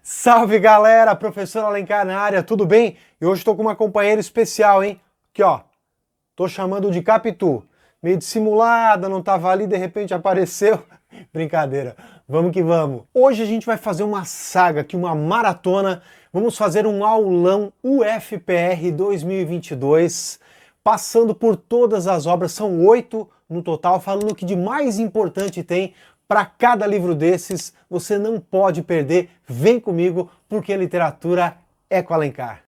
Salve galera, professor Alencar na área, tudo bem? E hoje estou com uma companheira especial, hein? Aqui ó, tô chamando de Capitu. Meio dissimulada, não tava ali, de repente apareceu. Brincadeira, vamos que vamos. Hoje a gente vai fazer uma saga aqui, uma maratona. Vamos fazer um aulão UFPR 2022, passando por todas as obras, são 8 no total, falando o que de mais importante tem para cada livro desses. Você não pode perder, vem comigo, porque literatura é com Alencar.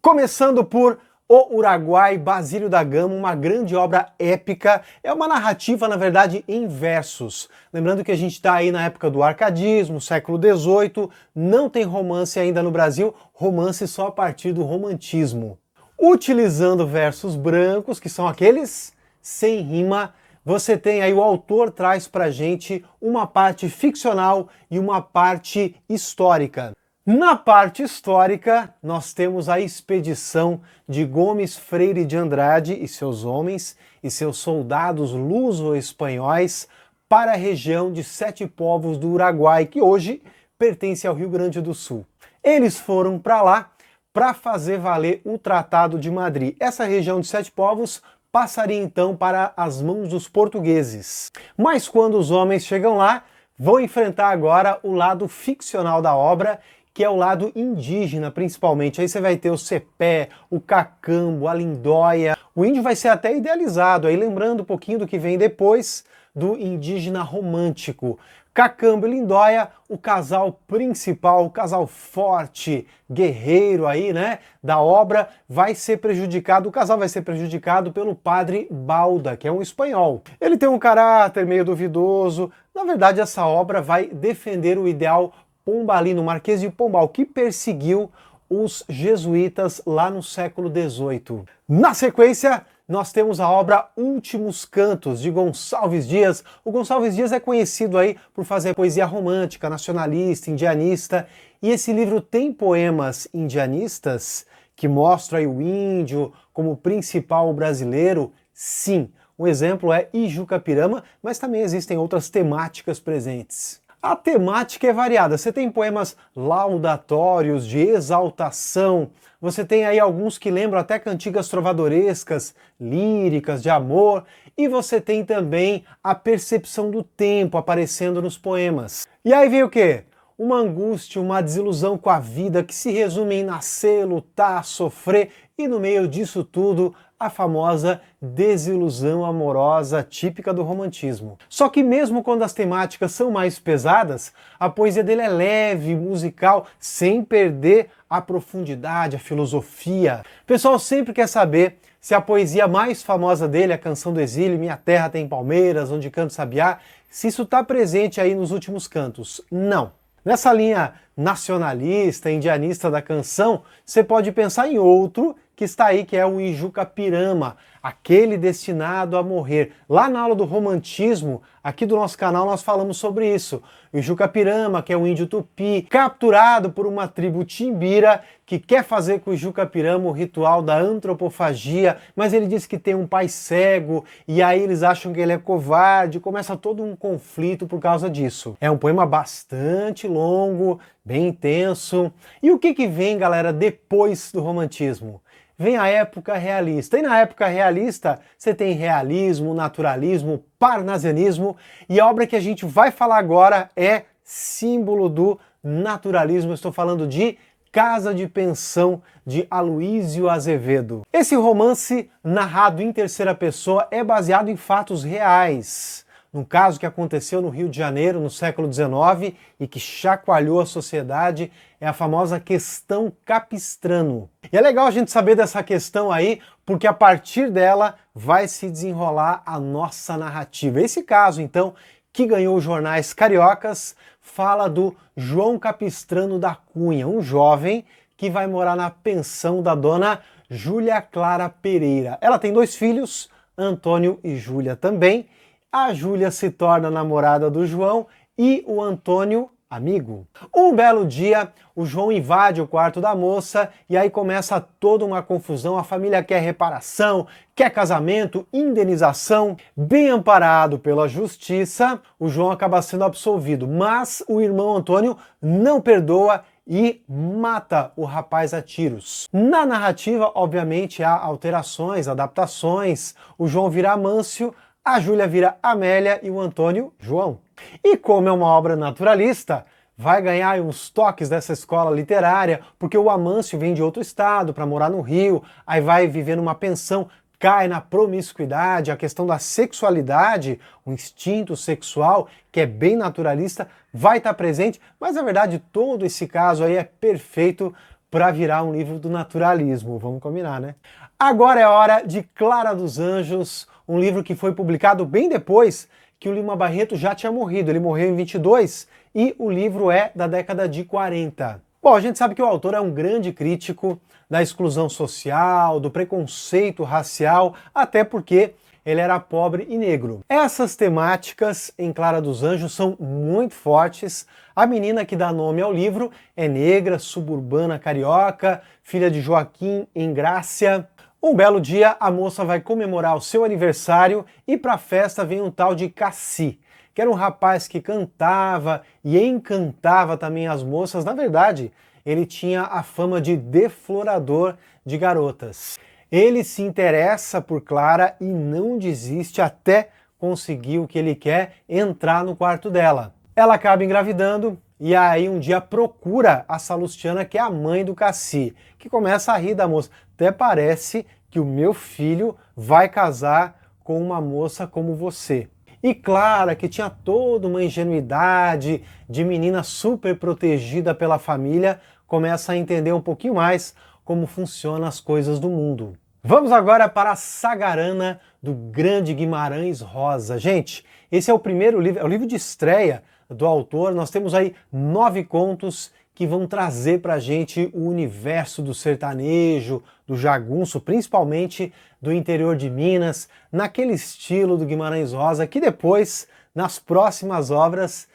Começando por O Uruguai, Basílio da Gama, uma grande obra épica, é uma narrativa, na verdade, em versos. Lembrando que a gente está aí na época do arcadismo, século XVIII, não tem romance ainda no Brasil, romance só a partir do romantismo. Utilizando versos brancos, que são aqueles sem rima, você tem aí, o autor traz pra gente uma parte ficcional e uma parte histórica. Na parte histórica, nós temos a expedição de Gomes Freire de Andrade e seus homens e seus soldados luso-espanhóis para a região de Sete Povos do Uruguai, que hoje pertence ao Rio Grande do Sul. Eles foram para lá para fazer valer o Tratado de Madrid. Essa região de Sete Povos passaria então para as mãos dos portugueses. Mas quando os homens chegam lá, vão enfrentar agora o lado ficcional da obra, que é o lado indígena, principalmente. Aí você vai ter o cepé, o cacambo, a lindóia. O índio vai ser até idealizado, aí lembrando um pouquinho do que vem depois do indígena romântico. Cacambo e lindóia, o casal principal, o casal forte, guerreiro aí, né, da obra, vai ser prejudicado, o casal vai ser prejudicado pelo padre Balda, que é um espanhol. Ele tem um caráter meio duvidoso. Na verdade, essa obra vai defender o ideal pombalino, Marquês de Pombal, que perseguiu os jesuítas lá no século XVIII. Na sequência, nós temos a obra Últimos Cantos, de Gonçalves Dias. O Gonçalves Dias é conhecido aí por fazer poesia romântica, nacionalista, indianista, e esse livro tem poemas indianistas que mostram aí o índio como principal brasileiro. Sim, um exemplo é Ijucapirama, mas também existem outras temáticas presentes. A temática é variada, você tem poemas laudatórios, de exaltação, você tem aí alguns que lembram até cantigas trovadorescas, líricas, de amor, e você tem também a percepção do tempo aparecendo nos poemas. E aí vem o quê? Uma angústia, uma desilusão com a vida que se resume em nascer, lutar, sofrer, e no meio disso tudo, a famosa desilusão amorosa típica do romantismo. Só que mesmo quando as temáticas são mais pesadas, a poesia dele é leve, musical, sem perder a profundidade, a filosofia. O pessoal sempre quer saber se a poesia mais famosa dele, a Canção do Exílio, Minha Terra Tem Palmeiras, Onde Canta o Sabiá, se isso está presente aí nos Últimos Cantos. Não. Nessa linha nacionalista, indianista da canção, você pode pensar em outro que está aí, que é o Ijucapirama, aquele destinado a morrer. Lá na aula do romantismo, aqui do nosso canal, nós falamos sobre isso. O Ijucapirama, que é um índio tupi, capturado por uma tribo timbira, que quer fazer com o Ijucapirama o ritual da antropofagia, mas ele diz que tem um pai cego, e aí eles acham que ele é covarde, começa todo um conflito por causa disso. É um poema bastante longo, bem intenso. E o que vem, galera, depois do romantismo? Vem a época realista. E na época realista você tem realismo, naturalismo, parnasianismo, e a obra que a gente vai falar agora é símbolo do naturalismo. Eu estou falando de Casa de Pensão, de Aloísio Azevedo. Esse romance, narrado em terceira pessoa, é baseado em fatos reais. Num caso que aconteceu no Rio de Janeiro, no século XIX, e que chacoalhou a sociedade, é a famosa questão Capistrano. E é legal a gente saber dessa questão aí, porque a partir dela vai se desenrolar a nossa narrativa. Esse caso, então, que ganhou os jornais cariocas, fala do João Capistrano da Cunha, um jovem que vai morar na pensão da dona Júlia Clara Pereira. Ela tem 2 filhos, Antônio e Júlia também. A Júlia se torna namorada do João e o Antônio amigo. Um belo dia, o João invade o quarto da moça e aí começa toda uma confusão. A família quer reparação, quer casamento, indenização. Bem amparado pela justiça, o João acaba sendo absolvido, mas o irmão Antônio não perdoa e mata o rapaz a tiros. Na narrativa, obviamente, há alterações, adaptações. O João vira Amâncio, a Júlia vira Amélia e o Antônio, João. E como é uma obra naturalista, vai ganhar uns toques dessa escola literária, porque o Amâncio vem de outro estado para morar no Rio, aí vai viver numa pensão, cai na promiscuidade, a questão da sexualidade, o instinto sexual, que é bem naturalista, vai estar presente, mas na verdade todo esse caso aí é perfeito para virar um livro do naturalismo, vamos combinar, né? Agora é hora de Clara dos Anjos, um livro que foi publicado bem depois que o Lima Barreto já tinha morrido. Ele morreu em 22 e o livro é da década de 40. Bom, a gente sabe que o autor é um grande crítico da exclusão social, do preconceito racial, até porque ele era pobre e negro. Essas temáticas em Clara dos Anjos são muito fortes. A menina que dá nome ao livro é negra, suburbana, carioca, filha de Joaquim Engrácia. Um belo dia, a moça vai comemorar o seu aniversário e para a festa vem um tal de Cassi, que era um rapaz que cantava e encantava também as moças. Na verdade, ele tinha a fama de deflorador de garotas. Ele se interessa por Clara e não desiste até conseguir o que ele quer, entrar no quarto dela. Ela acaba engravidando e aí um dia procura a Salustiana, que é a mãe do Cassi, que começa a rir da moça. Até parece que o meu filho vai casar com uma moça como você. E Clara, que tinha toda uma ingenuidade de menina super protegida pela família, começa a entender um pouquinho mais como funcionam as coisas do mundo. Vamos agora para a Sagarana do grande Guimarães Rosa. Gente, esse é o primeiro livro, é o livro de estreia do autor. Nós temos aí 9 contos que vão trazer para a gente o universo do sertanejo, do jagunço, principalmente do interior de Minas, naquele estilo do Guimarães Rosa, que depois, nas próximas obras,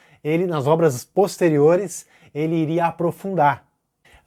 nas obras posteriores, ele iria aprofundar.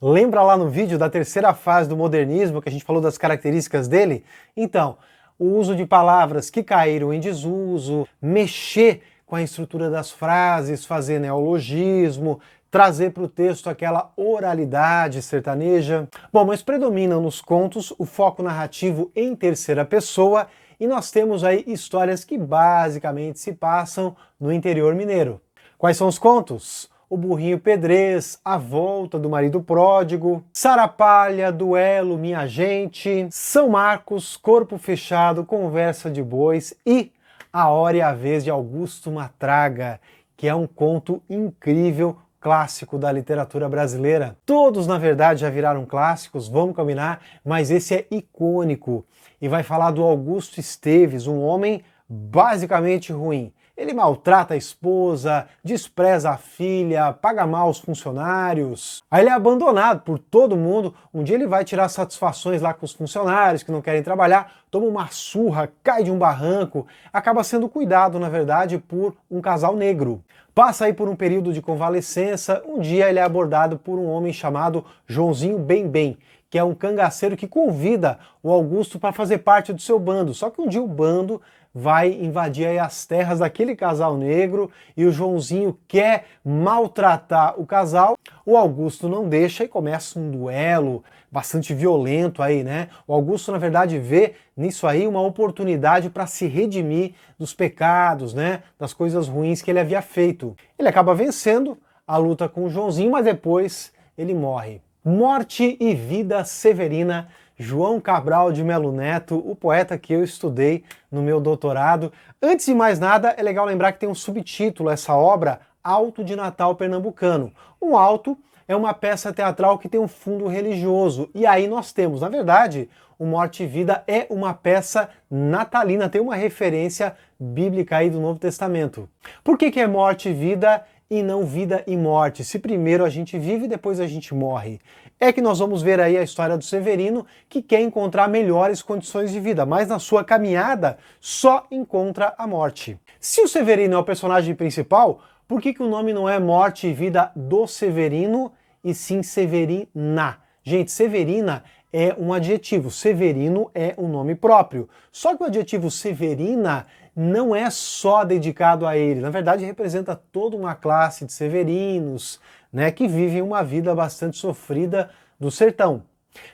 Lembra lá no vídeo da terceira fase do modernismo, que a gente falou das características dele? Então, o uso de palavras que caíram em desuso, mexer com a estrutura das frases, fazer neologismo, trazer para o texto aquela oralidade sertaneja. Bom, mas predominam nos contos o foco narrativo em terceira pessoa e nós temos aí histórias que basicamente se passam no interior mineiro. Quais são os contos? O Burrinho Pedrez, A Volta do Marido Pródigo, Sarapalha, Duelo, Minha Gente, São Marcos, Corpo Fechado, Conversa de Bois e A Hora e a Vez de Augusto Matraga, que é um conto incrível, clássico da literatura brasileira. Todos, na verdade, já viraram clássicos, vamos combinar, mas esse é icônico e vai falar do Augusto Esteves, um homem basicamente ruim. Ele maltrata a esposa, despreza a filha, paga mal os funcionários. Aí ele é abandonado por todo mundo. Um dia ele vai tirar satisfações lá com os funcionários que não querem trabalhar, toma uma surra, cai de um barranco, acaba sendo cuidado, na verdade, por um casal negro. Passa aí por um período de convalescença, um dia ele é abordado por um homem chamado Joãozinho Bem, que é um cangaceiro que convida o Augusto para fazer parte do seu bando. Só que um dia o bando vai invadir aí as terras daquele casal negro e o Joãozinho quer maltratar o casal. O Augusto não deixa e começa um duelo bastante violento aí, né? O Augusto, na verdade, vê nisso aí uma oportunidade para se redimir dos pecados, né? Das coisas ruins que ele havia feito. Ele acaba vencendo a luta com o Joãozinho, mas depois ele morre. Morte e Vida Severina, João Cabral de Melo Neto, o poeta que eu estudei no meu doutorado. Antes de mais nada, é legal lembrar que tem um subtítulo essa obra, Alto de Natal Pernambucano. Um alto é uma peça teatral que tem um fundo religioso. E aí nós temos, na verdade, o Morte e Vida é uma peça natalina, tem uma referência bíblica aí do Novo Testamento. Por que é Morte e Vida e não vida e morte. Se primeiro a gente vive, depois a gente morre. É que nós vamos ver aí a história do Severino, que quer encontrar melhores condições de vida, mas na sua caminhada só encontra a morte. Se o Severino é o personagem principal, por que o nome não é Morte e Vida do Severino, e sim Severina? Gente, Severina é um adjetivo, Severino é um nome próprio. Só que o adjetivo Severina não é só dedicado a ele, na verdade representa toda uma classe de severinos, né, que vivem uma vida bastante sofrida do sertão.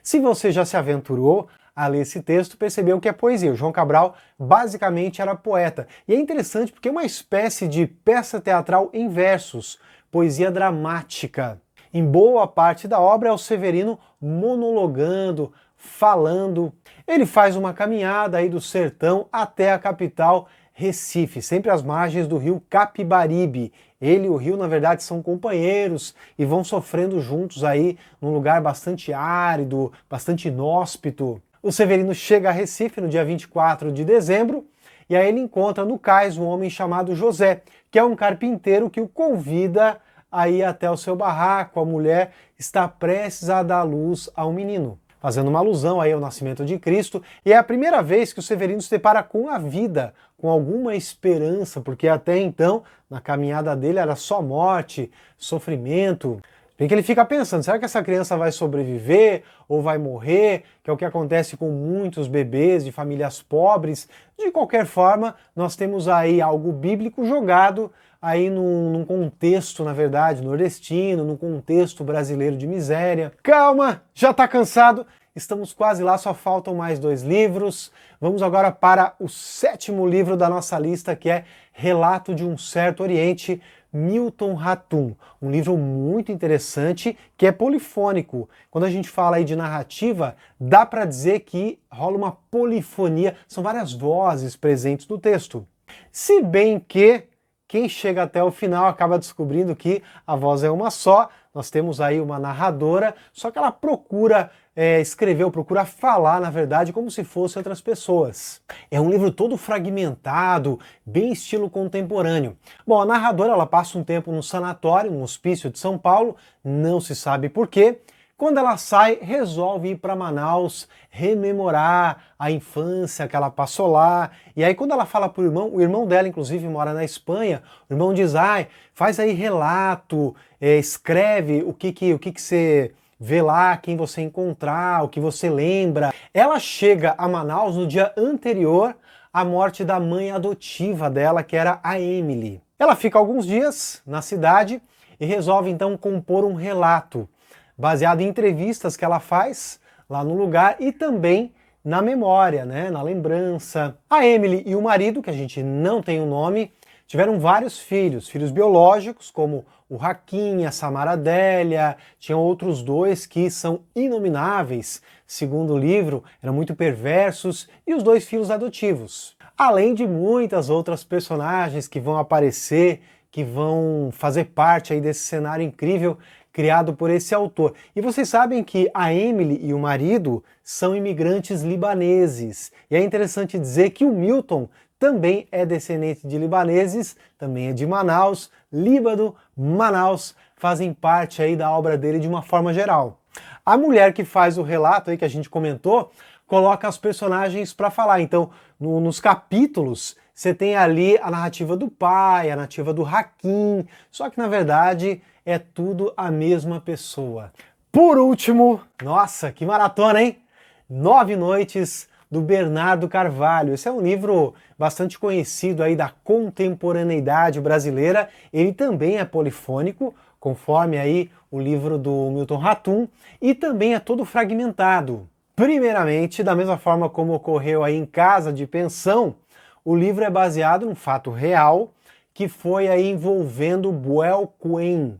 Se você já se aventurou a ler esse texto, percebeu que é poesia. O João Cabral basicamente era poeta. E é interessante porque é uma espécie de peça teatral em versos, poesia dramática. Em boa parte da obra é o Severino monologando, falando. Ele faz uma caminhada aí do sertão até a capital, Recife, sempre às margens do rio Capibaribe. Ele e o rio, na verdade, são companheiros e vão sofrendo juntos aí num lugar bastante árido, bastante inóspito. O Severino chega a Recife no dia 24 de dezembro e aí ele encontra no cais um homem chamado José, que é um carpinteiro que o convida a ir até o seu barraco. A mulher está prestes a dar luz a um menino, fazendo uma alusão aí ao nascimento de Cristo, e é a primeira vez que o Severino se depara com a vida, com alguma esperança, porque até então, na caminhada dele, era só morte, sofrimento. Bem que ele fica pensando, será que essa criança vai sobreviver ou vai morrer? Que é o que acontece com muitos bebês de famílias pobres. De qualquer forma, nós temos aí algo bíblico jogado aí num contexto, na verdade, nordestino, num contexto brasileiro de miséria. Calma, já tá cansado? Estamos quase lá, só faltam mais 2 livros. Vamos agora para o 7º livro da nossa lista, que é Relato de um Certo Oriente, Milton Ratum, um livro muito interessante que é polifônico. Quando a gente fala aí de narrativa, dá para dizer que rola uma polifonia, são várias vozes presentes no texto. Se bem que quem chega até o final acaba descobrindo que a voz é uma só. Nós temos aí uma narradora, só que ela procura escrever, ou procura falar, na verdade, como se fossem outras pessoas. É um livro todo fragmentado, bem estilo contemporâneo. Bom, a narradora ela passa um tempo num sanatório, num hospício de São Paulo, não se sabe por quê. Quando ela sai, resolve ir para Manaus, rememorar a infância que ela passou lá. E aí quando ela fala pro irmão, o irmão dela inclusive mora na Espanha, o irmão diz, faz aí relato, escreve o que você vê lá, quem você encontrar, o que você lembra. Ela chega a Manaus no dia anterior à morte da mãe adotiva dela, que era a Emily. Ela fica alguns dias na cidade e resolve então compor um relato, baseado em entrevistas que ela faz lá no lugar e também na memória, né, na lembrança. A Emily e o marido, que a gente não tem o nome, tiveram vários filhos biológicos, como o Raquim, a Samara Adélia, tinham outros 2 que são inomináveis, segundo o livro, eram muito perversos, e os 2 filhos adotivos. Além de muitas outras personagens que vão aparecer, que vão fazer parte aí desse cenário incrível criado por esse autor. E vocês sabem que a Emily e o marido são imigrantes libaneses. E é interessante dizer que o Milton também é descendente de libaneses, também é de Manaus. Líbano, Manaus fazem parte aí da obra dele de uma forma geral. A mulher que faz o relato aí que a gente comentou, coloca os personagens para falar. Então, nos capítulos, você tem ali a narrativa do pai, a narrativa do Raquim, só que na verdade é tudo a mesma pessoa. Por último, nossa, que maratona, hein? 9 Noites, do Bernardo Carvalho. Esse é um livro bastante conhecido aí da contemporaneidade brasileira. Ele também é polifônico, conforme aí o livro do Milton Ratum, e também é todo fragmentado. Primeiramente, da mesma forma como ocorreu aí em Casa de Pensão, o livro é baseado num fato real que foi aí envolvendo Buell Quinn.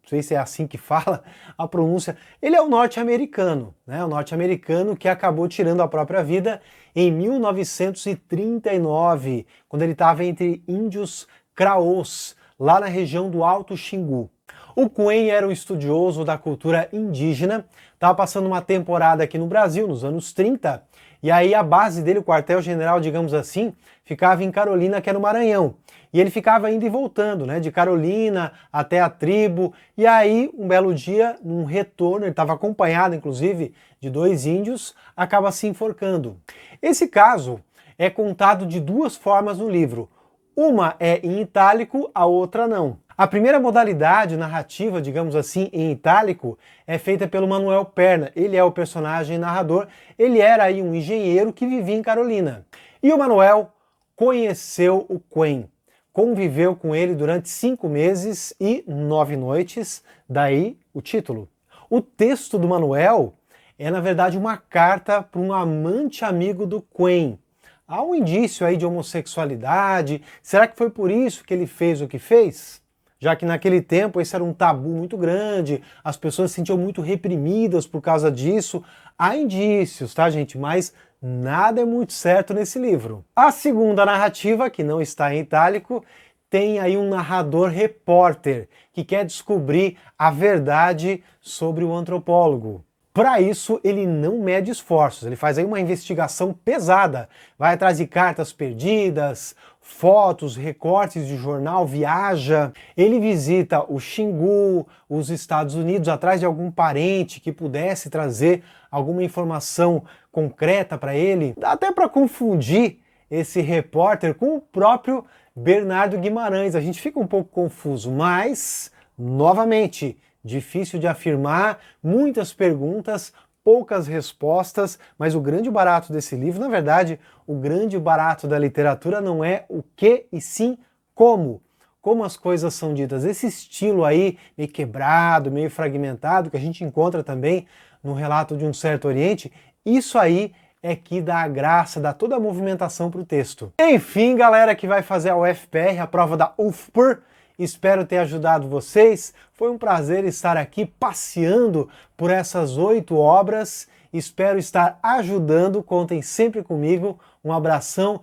Não sei se é assim que fala a pronúncia. Ele é um norte-americano, né? Um norte-americano que acabou tirando a própria vida em 1939, quando ele estava entre índios Craôs, lá na região do Alto Xingu. O Quinn era um estudioso da cultura indígena, estava passando uma temporada aqui no Brasil, nos anos 30, E aí a base dele, o quartel-general, digamos assim, ficava em Carolina, que é no Maranhão. E ele ficava indo e voltando, né, de Carolina até a tribo. E aí, um belo dia, num retorno, ele estava acompanhado, inclusive, de 2 índios, acaba se enforcando. Esse caso é contado de 2 formas no livro. Uma é em itálico, a outra não. A primeira modalidade narrativa, digamos assim, em itálico, é feita pelo Manuel Perna. Ele é o personagem narrador, ele era aí um engenheiro que vivia em Carolina. E o Manuel conheceu o Quen, conviveu com ele durante 5 meses e 9 noites, daí o título. O texto do Manuel é, na verdade, uma carta para um amante amigo do Quen. Há um indício aí de homossexualidade. Será que foi por isso que ele fez o que fez? Já que naquele tempo esse era um tabu muito grande, as pessoas se sentiam muito reprimidas por causa disso. Há indícios, tá, gente? Mas nada é muito certo nesse livro. A segunda narrativa, que não está em itálico, tem aí um narrador repórter que quer descobrir a verdade sobre o antropólogo. Para isso, ele não mede esforços, ele faz aí uma investigação pesada, vai atrás de cartas perdidas, fotos, recortes de jornal, viaja, ele visita o Xingu, os Estados Unidos, atrás de algum parente que pudesse trazer alguma informação concreta para ele. Dá até para confundir esse repórter com o próprio Bernardo Guimarães, a gente fica um pouco confuso, mas, novamente, difícil de afirmar, muitas perguntas, poucas respostas, mas o grande barato desse livro, na verdade, o grande barato da literatura não é o que e sim como. Como as coisas são ditas. Esse estilo aí, meio quebrado, meio fragmentado, que a gente encontra também no relato de um certo Oriente, isso aí é que dá a graça, dá toda a movimentação para o texto. Enfim, galera que vai fazer a UFPR, a prova da UFPR, espero ter ajudado vocês. Foi um prazer estar aqui passeando por essas 8 obras. Espero estar ajudando. Contem sempre comigo. Um abração.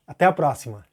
Até a próxima.